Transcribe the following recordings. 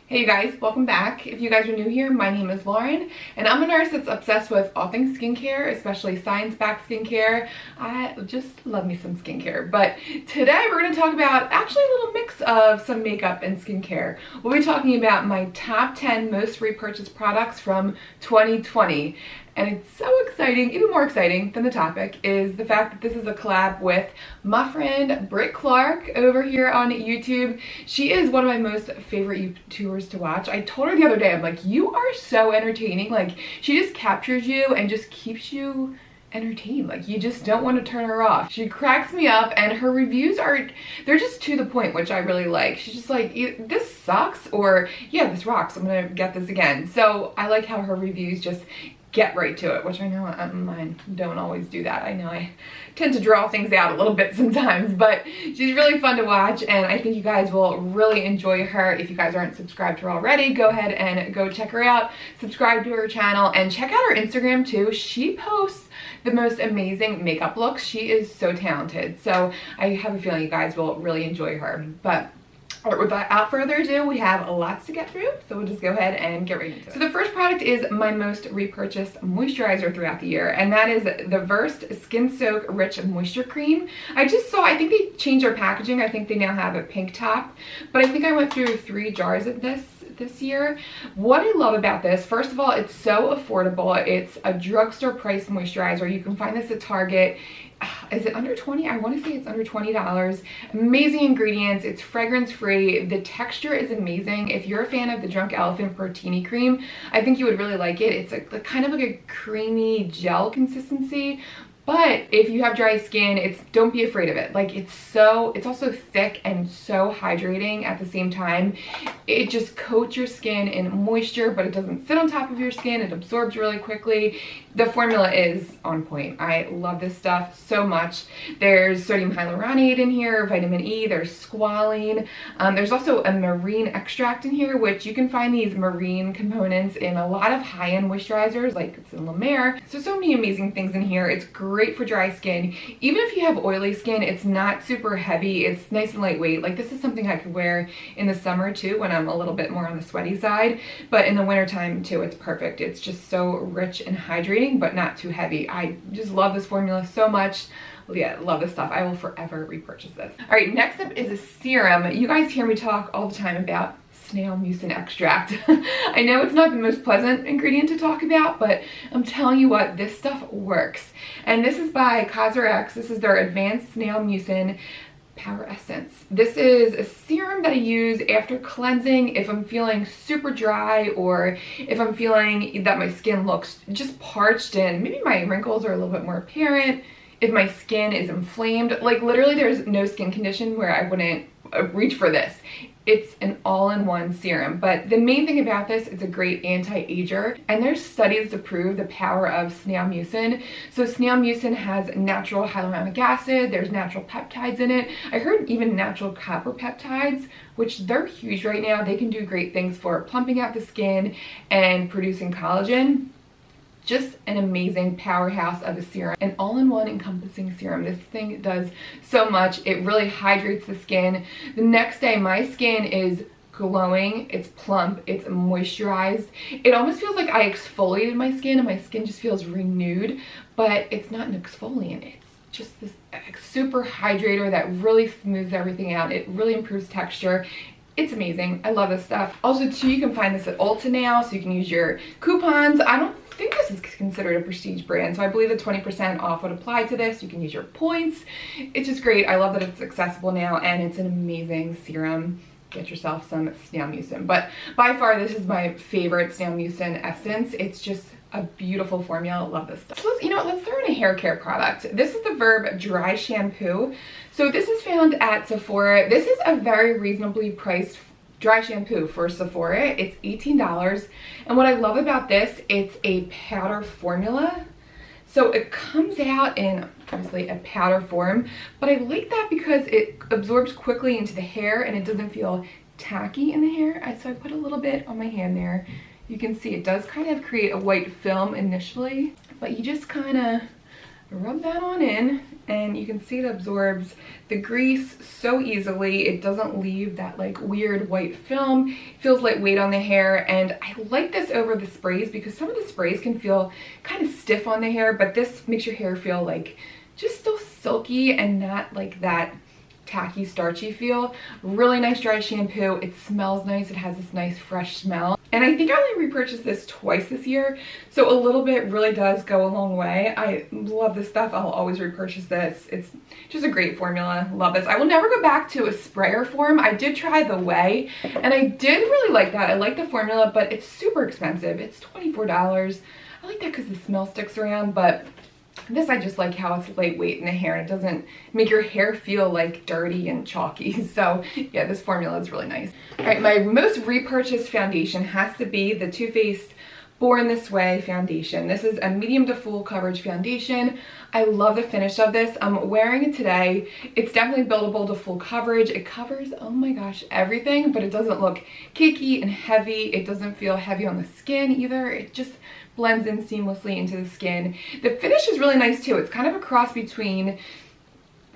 Hey you guys, welcome back. If you guys are new here, my name is Lauren, and I'm a nurse that's obsessed with all things skincare, especially science-backed skincare. I just love me some skincare. But today we're going to talk about actually a little mix of some makeup and skincare. We'll be talking about my top 10 most repurchased products from 2020. And it's so exciting, even more exciting than the topic is the fact that this is a collab with my friend Brit Clarke over here on YouTube. She is one of my most favorite YouTubers to watch. I told her the other day, I'm like, you are so entertaining. Like, she just captures you and just keeps you entertained. Like, you just don't want to turn her off. She cracks me up, and her reviews they're just to the point, which I really like. She's just like, this sucks, or yeah, this rocks, I'm gonna get this again. So I like how her reviews just get right to it, which I know mine don't always do that. I know I tend to draw things out a little bit sometimes, but she's really fun to watch, and I think you guys will really enjoy her. If you guys aren't subscribed to her already, go ahead and go check her out, subscribe to her channel, and check out her Instagram too. She posts the most amazing makeup looks. She is so talented, so I have a feeling you guys will really enjoy her. But without further ado, we have lots to get through, so we'll just go ahead and get right into it. So the first product is my most repurchased moisturizer throughout the year, and that is the Versed Skin Soak Rich Moisture Cream. I think they changed their packaging. I think they now have a pink top, but I think I went through 3 jars of this year. What I love about this, first of all, it's so affordable. It's a drugstore price moisturizer. You can find this at Target. Is it under 20? I want to say it's under $20. Amazing ingredients. It's fragrance free. The texture is amazing. If you're a fan of the Drunk Elephant Protini cream, I think you would really like it. It's kind of like a creamy gel consistency. But if you have dry skin, don't be afraid of it. Like, it's also thick and so hydrating at the same time. It just coats your skin in moisture, but it doesn't sit on top of your skin. It absorbs really quickly. The formula is on point. I love this stuff so much. There's sodium hyaluronate in here, vitamin E, there's squalene. There's also a marine extract in here, which you can find these marine components in a lot of high-end moisturizers, like it's in La Mer. So many amazing things in here. It's great for dry skin. Even if you have oily skin, it's not super heavy. It's nice and lightweight. Like, this is something I could wear in the summer too, when I'm a little bit more on the sweaty side. But in the wintertime too, it's perfect. It's just so rich and hydrating, but not too heavy. I just love this formula so much. Yeah, love this stuff. I will forever repurchase this. All right, next up is a serum. You guys hear me talk all the time about snail mucin extract. I know it's not the most pleasant ingredient to talk about, but I'm telling you what, this stuff works. And this is by Cosrx. This is their Advanced Snail Mucin Power Essence. This is a serum that I use after cleansing if I'm feeling super dry, or if I'm feeling that my skin looks just parched and maybe my wrinkles are a little bit more apparent, if my skin is inflamed. Like, literally there's no skin condition where I wouldn't reach for this. It's an all-in-one serum, but the main thing about this, it's a great anti-ager, and there's studies to prove the power of snail mucin. So snail mucin has natural hyaluronic acid, there's natural peptides in it. I heard even natural copper peptides, which they're huge right now. They can do great things for plumping out the skin and producing collagen. Just an amazing powerhouse of a serum, an all-in-one encompassing serum. This thing does so much. It really hydrates the skin. The next day, my skin is glowing, it's plump, it's moisturized. It almost feels like I exfoliated my skin, and my skin just feels renewed, but it's not an exfoliant. It's just this super hydrator that really smooths everything out. It really improves texture. It's amazing. I love this stuff. Also too, you can find this at Ulta now, so you can use your coupons. I don't think this is considered a prestige brand, so I believe the 20% off would apply to this. You can use your points. It's just great. I love that it's accessible now, and it's an amazing serum. Get yourself some snail mucin. But by far, this is my favorite snail mucin essence. It's just a beautiful formula. Love this stuff. So let's throw in a hair care product. This is the Verb Dry Shampoo. So this is found at Sephora. This is a very reasonably priced dry shampoo for Sephora. It's $18. And what I love about this, it's a powder formula. So it comes out in obviously a powder form, but I like that because it absorbs quickly into the hair and it doesn't feel tacky in the hair. So I put a little bit on my hand there. You can see it does kind of create a white film initially, but you just kind of rub that on in, and you can see it absorbs the grease so easily. It doesn't leave that like weird white film. It feels lightweight on the hair, and I like this over the sprays because some of the sprays can feel kind of stiff on the hair, but this makes your hair feel like just still silky and not like that tacky, starchy feel. Really nice dry shampoo. It smells nice. It has this nice fresh smell. And I think I only repurchased this twice this year, so a little bit really does go a long way. I love this stuff. I'll always repurchase this. It's just a great formula. Love this. I will never go back to a sprayer form. I did try the Way, and I did really like that. I like the formula, but it's super expensive. It's $24. I like that because the smell sticks around, but this, I just like how it's lightweight in the hair and it doesn't make your hair feel like dirty and chalky. So yeah, this formula is really nice. All right, my most repurchased foundation has to be the Too Faced Born This Way foundation. This is a medium to full coverage foundation. I love the finish of this. I'm wearing it today. It's definitely buildable to full coverage. It covers, oh my gosh, everything, but it doesn't look cakey and heavy. It doesn't feel heavy on the skin either. It just blends in seamlessly into the skin. The finish is really nice too. It's kind of a cross between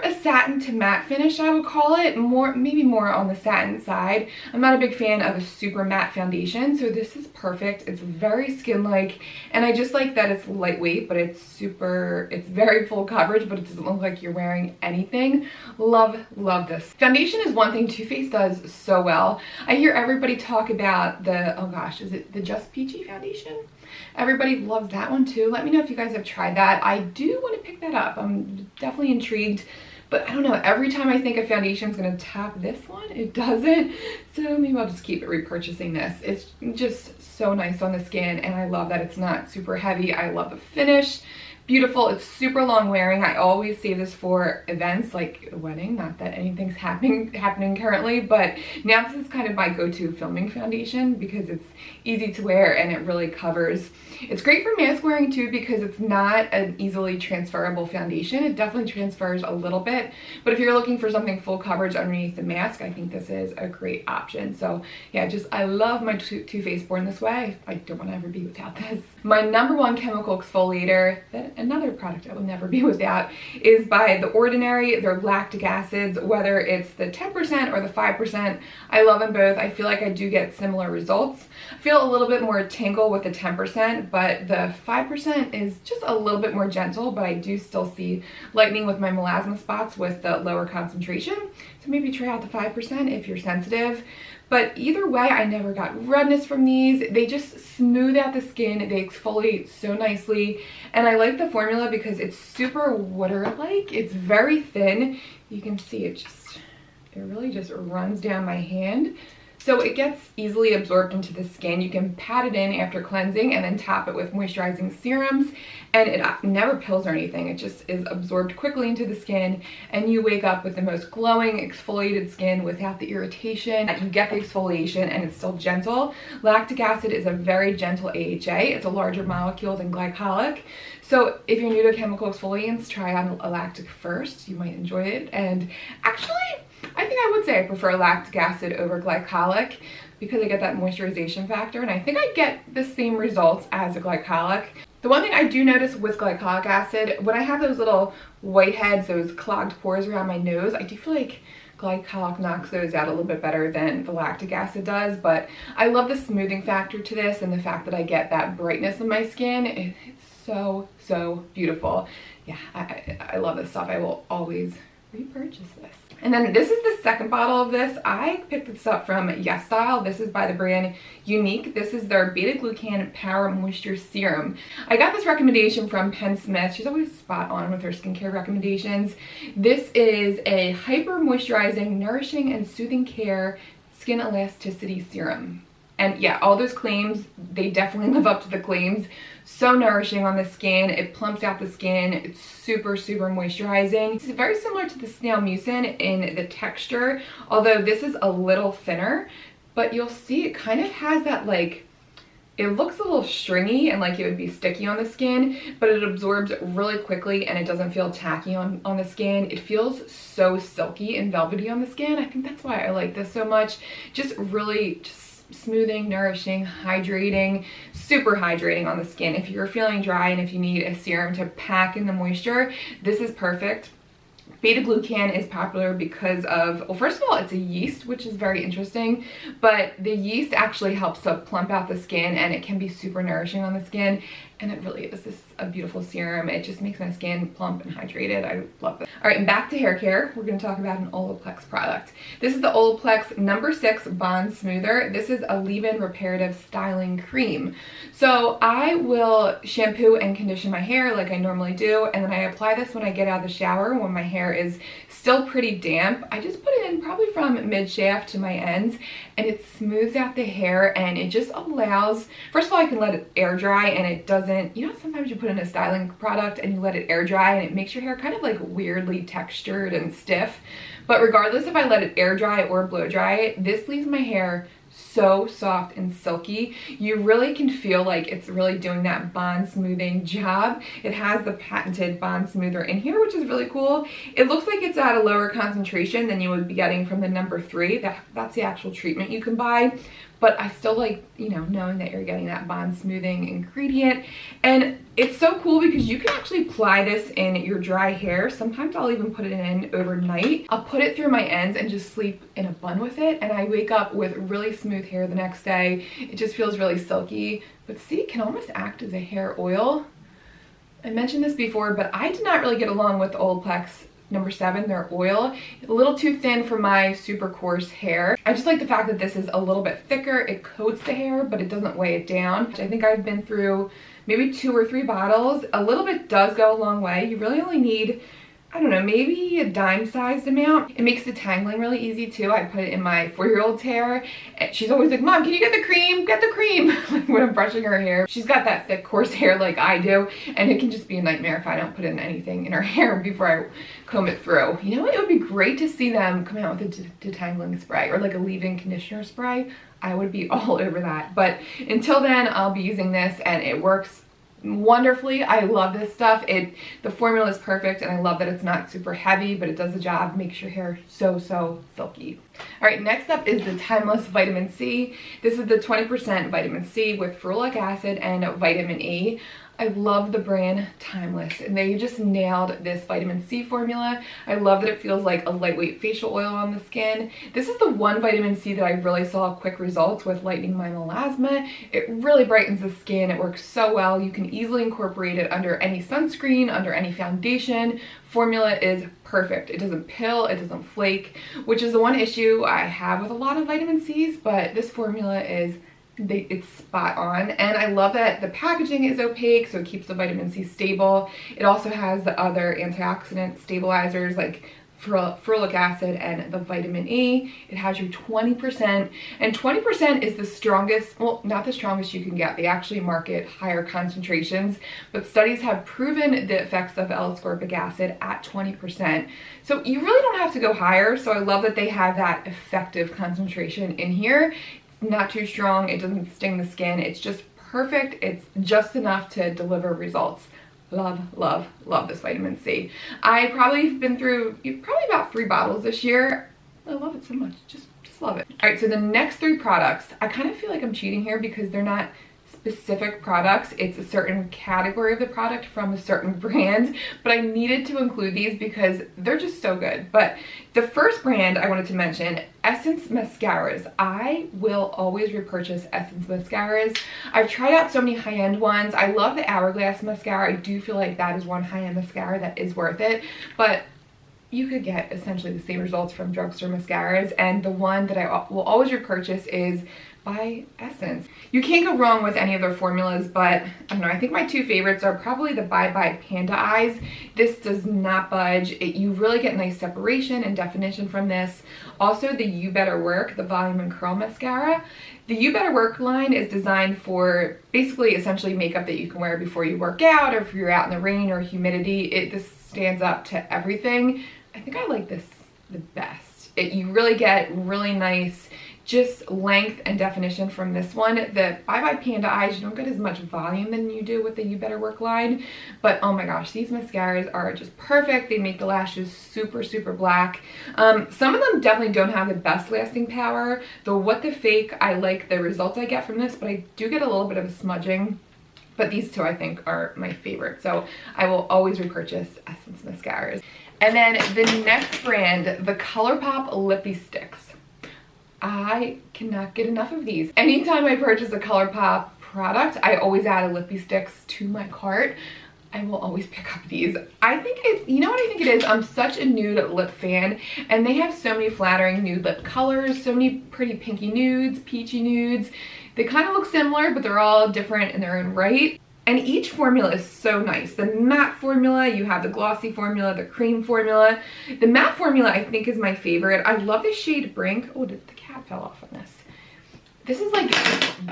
a satin to matte finish, I would call it. Maybe more on the satin side. I'm not a big fan of a super matte foundation, so this is perfect. It's very skin-like, and I just like that it's lightweight, but it's very full coverage, but it doesn't look like you're wearing anything. Love this. Foundation is one thing Too Faced does so well. I hear everybody talk about the, oh gosh, is it the Just Peachy foundation? Everybody loves that one too. Let me know if you guys have tried that. I do want to pick that up. I'm definitely intrigued, but I don't know, every time I think a foundation is going to top this one, it doesn't. So maybe I'll just keep repurchasing this. It's just so nice on the skin, and I love that it's not super heavy. I love the finish. Beautiful. It's super long wearing. I always save this for events like a wedding. Not that anything's happening currently, but now this is kind of my go-to filming foundation because it's easy to wear and it really covers. It's great for mask wearing too because it's not an easily transferable foundation. It definitely transfers a little bit, but if you're looking for something full coverage underneath the mask, I think this is a great option. So yeah, I love my Too Faced Born This Way. I don't want to ever be without this. My #1 chemical exfoliator, another product I will never be without, is by The Ordinary. Their lactic acids, whether it's the 10% or the 5%, I love them both. I feel like I do get similar results. I feel a little bit more tingle with the 10%, but the 5% is just a little bit more gentle, but I do still see lightening with my melasma spots with the lower concentration. So maybe try out the 5% if you're sensitive. But either way, I never got redness from these. They just smooth out the skin. They exfoliate so nicely. And I like the formula because it's super water-like. It's very thin. You can see it really just runs down my hand. So it gets easily absorbed into the skin. You can pat it in after cleansing and then top it with moisturizing serums, and it never pills or anything. It just is absorbed quickly into the skin, and you wake up with the most glowing exfoliated skin without the irritation. You get the exfoliation and it's still gentle. Lactic acid is a very gentle AHA. It's a larger molecule than glycolic. So if you're new to chemical exfoliants, try on a lactic first. You might enjoy it. And actually, I think I would say I prefer lactic acid over glycolic because I get that moisturization factor, and I think I get the same results as a glycolic. The one thing I do notice with glycolic acid, when I have those little whiteheads, those clogged pores around my nose, I do feel like glycolic knocks those out a little bit better than the lactic acid does. But I love the smoothing factor to this and the fact that I get that brightness in my skin. It's so beautiful. Yeah, I love this stuff. I will always repurchase this. And then this is the second bottle of this. I picked this up from Yes Style. This is by the brand Unique. This is their Beta-Glucan Power Moisture Serum. I got this recommendation from Penn Smith. She's always spot on with her skincare recommendations. This is a hyper moisturizing, nourishing, and soothing care skin elasticity serum. And yeah, all those claims, they definitely live up to the claims. So nourishing on the skin. It plumps out the skin. It's super moisturizing. It's very similar to the Snail Mucin in the texture, although this is a little thinner. But you'll see it kind of has that, like, it looks a little stringy and like it would be sticky on the skin, but it absorbs really quickly and it doesn't feel tacky on the skin. It feels so silky and velvety on the skin. I think that's why I like this so much. Just smoothing, nourishing, hydrating, super hydrating on the skin. If you're feeling dry and if you need a serum to pack in the moisture, this is perfect. Beta-glucan is popular because of, well, first of all, it's a yeast, which is very interesting, but the yeast actually helps to plump out the skin, and it can be super nourishing on the skin, and it really is. This is a beautiful serum. It just makes my skin plump and hydrated. I love it. All right, and back to hair care. We're going to talk about an Olaplex product. This is the Olaplex No. 6 Bond Smoother. This is a leave-in reparative styling cream. So I will shampoo and condition my hair like I normally do, and then I apply this when I get out of the shower when my hair is still pretty damp. I just put it in probably from mid-shaft to my ends, and it smooths out the hair, and it just allows, first of all, I can let it air dry, and it doesn't, you know, sometimes you put in a styling product and you let it air dry and it makes your hair kind of like weirdly textured and stiff. But regardless if I let it air dry or blow dry it, this leaves my hair so soft and silky. You really can feel like it's really doing that bond smoothing job. It has the patented bond smoother in here, which is really cool. It looks like it's at a lower concentration than you would be getting from the No. 3. That's the actual treatment you can buy. But I still like, you know, knowing that you're getting that bond smoothing ingredient. And it's so cool because you can actually apply this in your dry hair. Sometimes I'll even put it in overnight. I'll put it through my ends and just sleep in a bun with it. And I wake up with really smooth hair the next day. It just feels really silky. But see, it can almost act as a hair oil. I mentioned this before, but I did not really get along with Olaplex No. 7, their oil. A little too thin for my super coarse hair. I just like the fact that this is a little bit thicker. It coats the hair, but it doesn't weigh it down. I think I've been through maybe 2 or 3 bottles. A little bit does go a long way. You really only need, I don't know, maybe a dime-sized amount. It makes the tangling really easy too. I put it in my 4-year-old's hair, and she's always like, "Mom, can you get the cream? Get the cream!" Like when I'm brushing her hair. She's got that thick, coarse hair like I do, and it can just be a nightmare if I don't put in anything in her hair before I comb it through. You know what? It would be great to see them come out with a detangling spray or like a leave-in conditioner spray. I would be all over that. But until then, I'll be using this, and it works wonderfully. I love this stuff. The formula is perfect, and I love that it's not super heavy, but it does the job, makes your hair so silky. All right, next up is the Timeless Vitamin C. This is the 20% vitamin C with ferulic acid and vitamin E. I love the brand Timeless, and they just nailed this vitamin C formula. I love that it feels like a lightweight facial oil on the skin. This is the one vitamin C that I really saw quick results with lightening my melasma. It really brightens the skin. It works so well. You can easily incorporate it under any sunscreen, under any foundation. Formula is perfect. It doesn't pill, it doesn't flake, which is the one issue I have with a lot of vitamin C's, but this formula is it's spot on. And I love that the packaging is opaque, so it keeps the vitamin C stable. It also has the other antioxidant stabilizers like ferulic acid and the vitamin E. It has your 20%, and 20% is the strongest, well, not the strongest you can get. They actually market higher concentrations, but studies have proven the effects of L-ascorbic acid at 20%. So you really don't have to go higher, so I love that they have that effective concentration in here. Not too strong, it doesn't sting the skin, it's just perfect. It's just enough to deliver results. Love, love, love this vitamin C. I probably have been through probably about 3 bottles this year. I love it so much, just love it. All right, so the next 3 products, I kind of feel like I'm cheating here because they're not specific products. It's a certain category of the product from a certain brand, but I needed to include these because they're just so good. But the first brand I wanted to mention, Essence Mascaras. I will always repurchase Essence Mascaras. I've tried out so many high-end ones. I love the Hourglass mascara. I do feel like that is one high-end mascara that is worth it, but you could get essentially the same results from drugstore mascaras, and the one that I will always repurchase is by Essence. You can't go wrong with any of their formulas, but I don't know, I think my 2 favorites are probably the Bye Bye Panda Eyes. This does not budge. You really get nice separation and definition from this. Also the You Better Work, the Volume and Curl Mascara. The You Better Work line is designed for basically essentially makeup that you can wear before you work out, or if you're out in the rain or humidity. This stands up to everything. I think I like this the best. You really get really nice just length and definition from this one. The Bye Bye Panda Eyes, you don't get as much volume than you do with the You Better Work line, but oh my gosh, these mascaras are just perfect. They make the lashes super, super black. Some of them definitely don't have the best lasting power. The What the Fake, I like the results I get from this, but I do get a little bit of a smudging. But these two I think are my favorite, so I will always repurchase Essence mascaras. And then the next brand, the Colourpop Lippy Sticks. I cannot get enough of these. Anytime I purchase a Colourpop product, I always add a Lippy Sticks to my cart. I will always pick up these. I think it, you know what I think it is? I'm such a nude lip fan, and they have so many flattering nude lip colors, so many pretty pinky nudes, peachy nudes. They kind of look similar, but they're all different in their own right. And each formula is so nice. The matte formula, you have the glossy formula, the cream formula. The matte formula I think is my favorite. I love the shade Brink. Oh, the cat fell off on this. This is like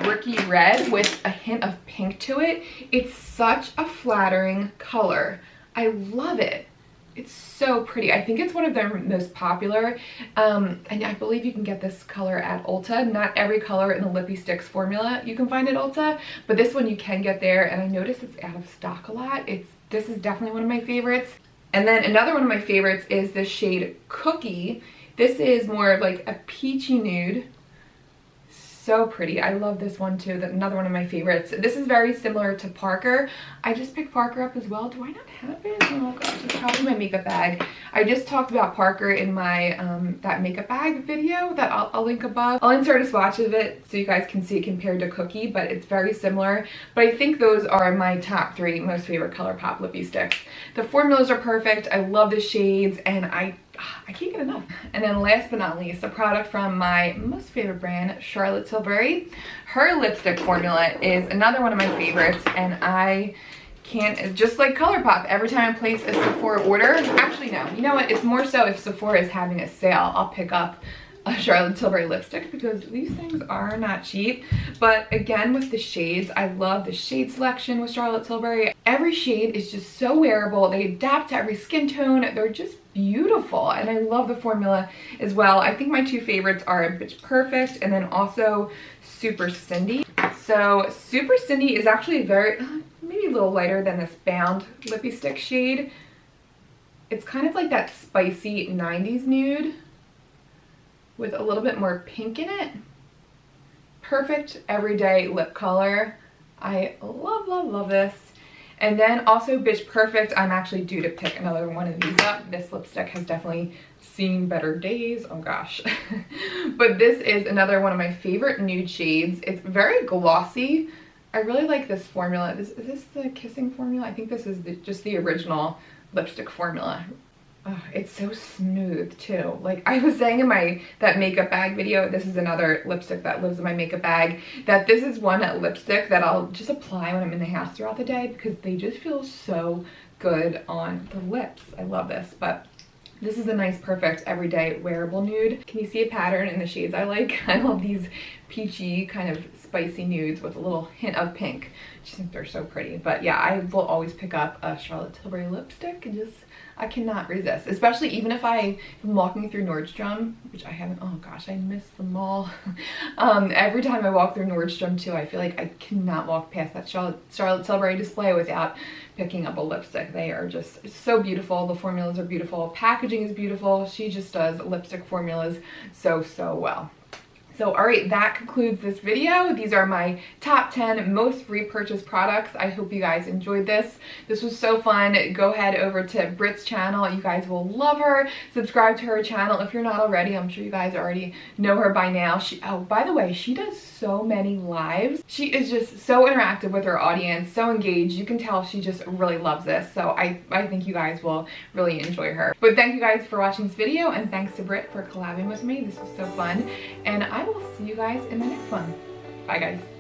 bricky red with a hint of pink to it. It's such a flattering color. I love it. It's so pretty. I think it's one of their most popular. And I believe you can get this color at Ulta. Not every color in the Lippy Sticks formula you can find at Ulta, but this one you can get there, and I noticed it's out of stock a lot. This is definitely one of my favorites. And then another one of my favorites is the shade Cookie. This is more of like a peachy nude. So pretty. I love this one too. That's another one of my favorites. This is very similar to Parker. I just picked Parker up as well. Do I not have it? Oh gosh, it's probably my makeup bag. I just talked about Parker in my that makeup bag video that I'll link above. I'll insert a swatch of it so you guys can see it compared to Cookie, but it's very similar. But I think those are my top 3 most favorite Colourpop Lippy Sticks. The formulas are perfect. I love the shades, and I can't get enough. And then last but not least, a product from my most favorite brand, Charlotte Tilbury. Her lipstick formula is another one of my favorites, and I can't, just like Colourpop, every time I place a Sephora order, actually no, you know what, it's more so if Sephora is having a sale, I'll pick up a Charlotte Tilbury lipstick because these things are not cheap. But again, with the shades, I love the shade selection with Charlotte Tilbury. Every shade is just so wearable. They adapt to every skin tone. They're just beautiful, and I love the formula as well. I think my 2 favorites are Bitch Perfect and then also Super Cindy. So Super Cindy is actually very, maybe a little lighter than this Bound Lippy Stick shade. It's kind of like that spicy 90s nude with a little bit more pink in it. Perfect everyday lip color. I love, love, love this. And then also Bitch Perfect, I'm actually due to pick another one of these up. This lipstick has definitely seen better days, oh gosh. But this is another one of my favorite nude shades. It's very glossy. I really like this formula. Is this the Kissing formula? I think this is just the original lipstick formula. Oh, it's so smooth too. Like I was saying in that makeup bag video, this is another lipstick that lives in my makeup bag, that this is one lipstick that I'll just apply when I'm in the house throughout the day because they just feel so good on the lips. I love this, but this is a nice, perfect, everyday wearable nude. Can you see a pattern in the shades I like? I love these peachy, kind of spicy nudes with a little hint of pink. I just think they're so pretty. But yeah, I will always pick up a Charlotte Tilbury lipstick and just, I cannot resist. Especially even if I'm walking through Nordstrom, which I haven't, oh gosh, I miss the mall. Every time I walk through Nordstrom too, I feel like I cannot walk past that Charlotte Tilbury display without picking up a lipstick. They are just so beautiful. The formulas are beautiful. Packaging is beautiful. She just does lipstick formulas so, so well. So all right, that concludes this video. These are my top 10 most repurchased products. I hope you guys enjoyed this. This was so fun. Go head over to Brit's channel. You guys will love her. Subscribe to her channel if you're not already. I'm sure you guys already know her by now. Oh, by the way, she does so many lives. She is just so interactive with her audience, so engaged. You can tell she just really loves this. So I think you guys will really enjoy her. But thank you guys for watching this video, and thanks to Brit for collabing with me. This was so fun. And I will see you guys in the next one. Bye guys.